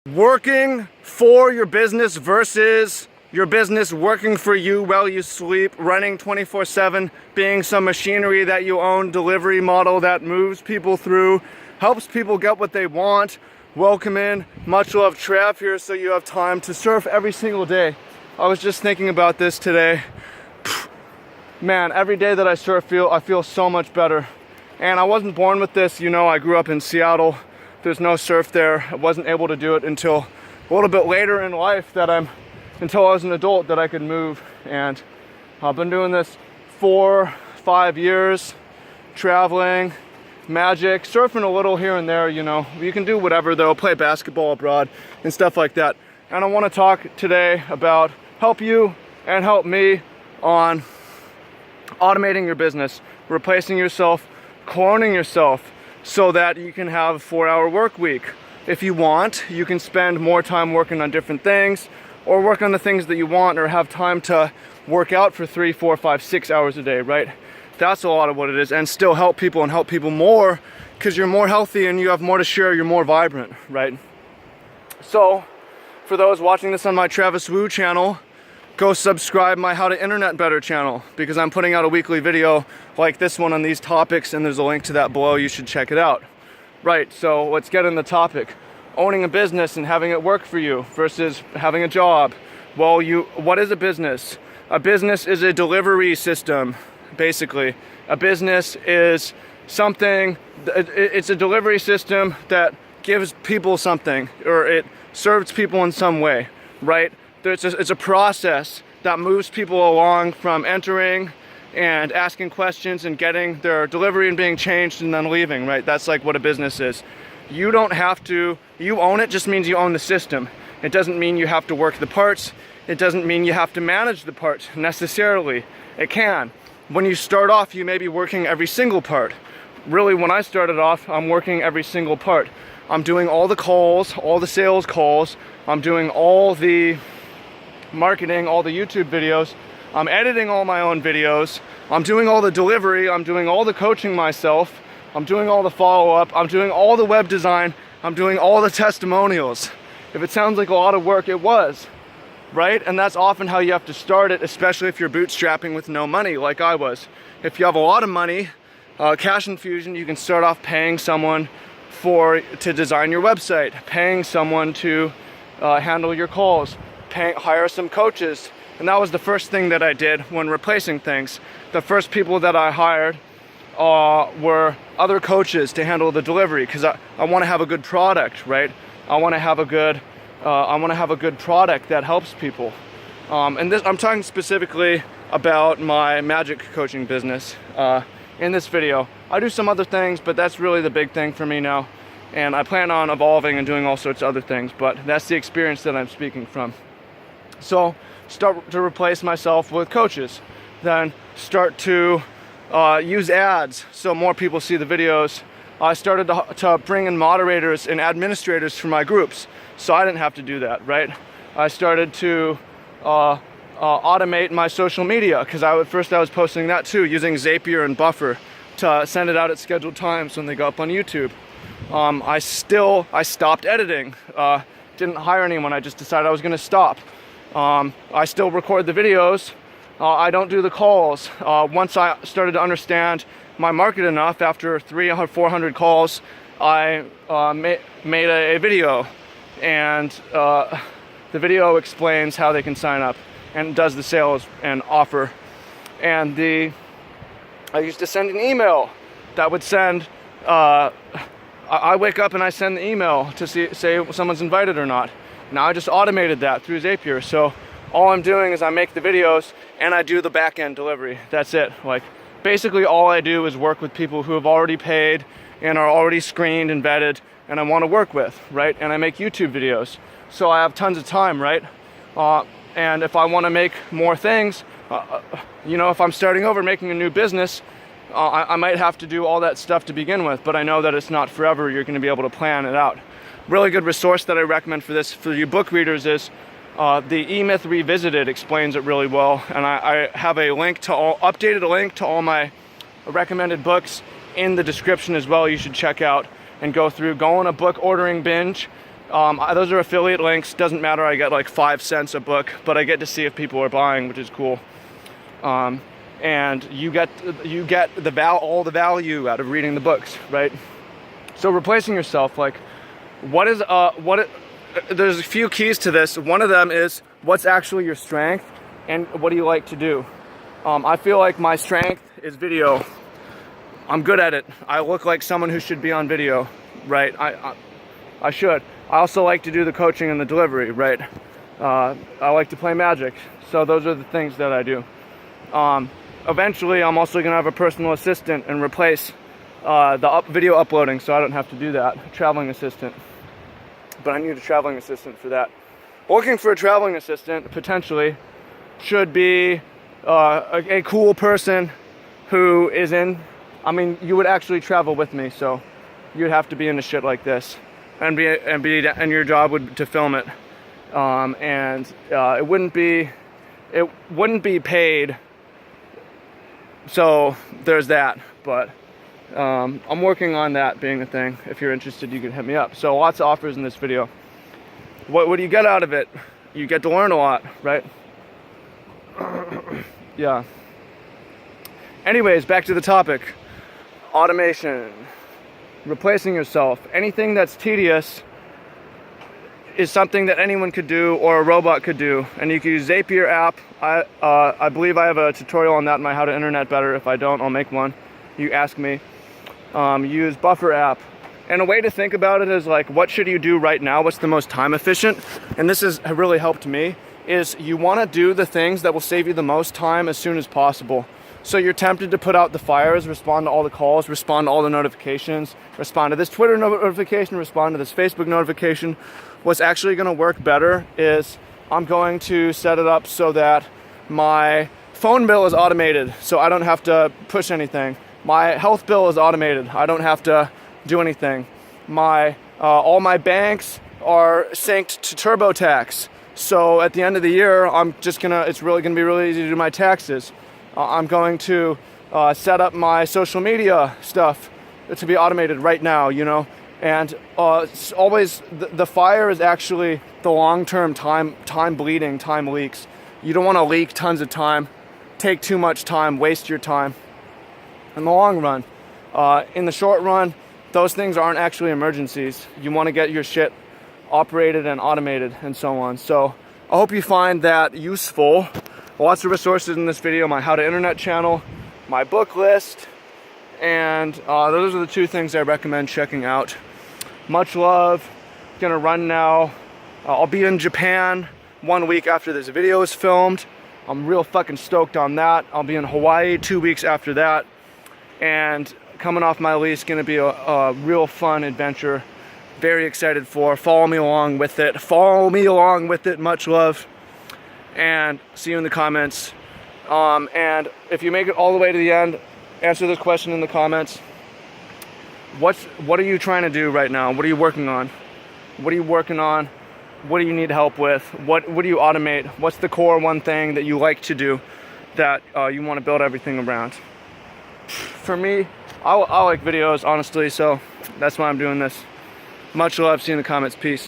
Working for your business versus your business working for you while you sleep, running 24/7, being some machinery that you own, delivery model that moves people through, helps people get what they want. Welcome in, much love, Trav here, so you have time to surf every single day. I was just thinking about this today. Man, every day that I surf, I feel so much better. And I wasn't born with this, you know, I grew up in Seattle. There's no surf there. I wasn't able to do it until a little bit later in life until I was an adult that I could move. And I've been doing this 4-5 years, traveling, magic, surfing a little here and there, you know. You can do whatever though, play basketball abroad and stuff like that. And I want to talk today about help you and help me on automating your business, replacing yourself, cloning yourself, so that you can have a 4-hour work week. If you want, you can spend more time working on different things or work on the things that you want, or have time to work out for 3, 4, 5, 6 hours a day, right? That's a lot of what it is, and still help people and help people more because you're more healthy and you have more to share, you're more vibrant, right? So for those watching this on my Travis Wu channel, go subscribe my How to Internet Better channel, because I'm putting out a weekly video like this one on these topics, and there's a link to that below. You should check it out. Right, so let's get in the topic. Owning a business and having it work for you versus having a job. Well, what is a business? A business is a delivery system, basically. A business is something, it's a delivery system that gives people something, or it serves people in some way, right? It's a process that moves people along from entering and asking questions and getting their delivery and being changed and then leaving, right? That's like what a business is. You don't have to, you own it just means you own the system. It doesn't mean you have to work the parts. It doesn't mean you have to manage the parts necessarily. It can. When you start off, you may be working every single part. Really, when I started off, I'm working every single part. I'm doing all the calls, all the sales calls. I'm doing all the marketing, all the YouTube videos. I'm editing all my own videos. I'm doing all the delivery. I'm doing all the coaching myself. I'm doing all the follow-up. I'm doing all the web design. I'm doing all the testimonials. If it sounds like a lot of work, it was, right? And that's often how you have to start it, especially if you're bootstrapping with no money like I was. If you have a lot of money, cash infusion, you can start off paying someone to design your website, paying someone to handle your calls, hire some coaches. And that was the first thing that I did when replacing things. The first people that I hired were other coaches to handle the delivery, because I want to have a good product, right? I want to have a good product that helps people. And I'm talking specifically about my magic coaching business in this video. I do some other things, but that's really the big thing for me now. And I plan on evolving and doing all sorts of other things, but that's the experience that I'm speaking from. So start to replace myself with coaches, then start to use ads so more people see the videos. I started to bring in moderators and administrators for my groups, so I didn't have to do that, right? I started to automate my social media, because first I was posting that too, using Zapier and Buffer to send it out at scheduled times when they go up on YouTube. I stopped editing, didn't hire anyone, I just decided I was gonna stop. I still record the videos. I don't do the calls. Once I started to understand my market enough, after 300 or 400 calls, I made a video, and the video explains how they can sign up and does the sales and offer. And I used to send an email that would send, I wake up and I send the email to say someone's invited or not. Now I just automated that through Zapier. So all I'm doing is I make the videos and I do the back-end delivery. That's it. Like, basically all I do is work with people who have already paid and are already screened and vetted and I want to work with, right? And I make YouTube videos. So I have tons of time, right? And if I want to make more things, you know, if I'm starting over making a new business, I might have to do all that stuff to begin with, but I know that it's not forever. You're going to be able to plan it out. Really good resource that I recommend for this, for you book readers, is the E-Myth Revisited explains it really well. And I have a link to updated link to all my recommended books in the description as well. You should check out and go on a book ordering binge Those are affiliate links. Doesn't matter. I get like 5 cents a book, but I get to see if people are buying, which is cool. And you get all the value out of reading the books, right? So replacing yourself, like, there's a few keys to this. One of them is what's actually your strength and what do you like to do. I feel like my strength is video. I'm good at it. I look like someone who should be on video, right? I should. I also like to do the coaching and the delivery, right? I like to play Magic. So those are the things that I do. Eventually, I'm also going to have a personal assistant and replace the video uploading, so I don't have to do that. A traveling assistant. But I need a traveling assistant for that. Looking for a traveling assistant, potentially, should be a cool person who is in... I mean, you would actually travel with me, so you'd have to be into shit like this. And your job would to film it. It wouldn't be paid. So there's that, but I'm working on that being a thing. If you're interested, you can hit me up. So lots of offers in this video. What do you get out of it? You get to learn a lot, right? Yeah. Anyways, back to the topic. Automation. Replacing yourself. Anything that's tedious is something that anyone could do or a robot could do. And you can use Zapier app. I believe I have a tutorial on that in my How to Internet Better. If I don't, I'll make one. You ask me. Use Buffer app. And a way to think about it is like, what should you do right now? What's the most time efficient? And this has really helped me, is you want to do the things that will save you the most time as soon as possible. So you're tempted to put out the fires, respond to all the calls, respond to all the notifications, respond to this Twitter notification, respond to this Facebook notification. What's actually going to work better is I'm going to set it up so that my phone bill is automated, so I don't have to push anything. My health bill is automated. I don't have to do anything. All my banks are synced to TurboTax. So at the end of the year, it's really gonna be really easy to do my taxes. I'm going to set up my social media stuff to be automated right now, you know. And it's always the fire is actually the long-term time bleeding, time leaks. You don't want to leak tons of time, take too much time, waste your time. In the long run, in the short run, those things aren't actually emergencies. You want to get your shit operated and automated and so on. So I hope you find that useful. Lots of resources in this video, my How to Internet channel, my book list, and those are the two things I recommend checking out. Much love. Gonna run now. I'll be in Japan 1 week after this video is filmed. I'm real fucking stoked on that. I'll be in Hawaii 2 weeks after that. And coming off my lease, gonna be a real fun adventure. Very excited for. Follow me along with it. Follow me along with it. Much love. And see you in the comments. And if you make it all the way to the end, answer this question in the comments. What are you trying to do right now? What are you working on? What are you working on? What do you need help with? What do you automate? What's the core one thing that you like to do that you want to build everything around? For me, I like videos, honestly, so that's why I'm doing this. Much love. See you in the comments. Peace.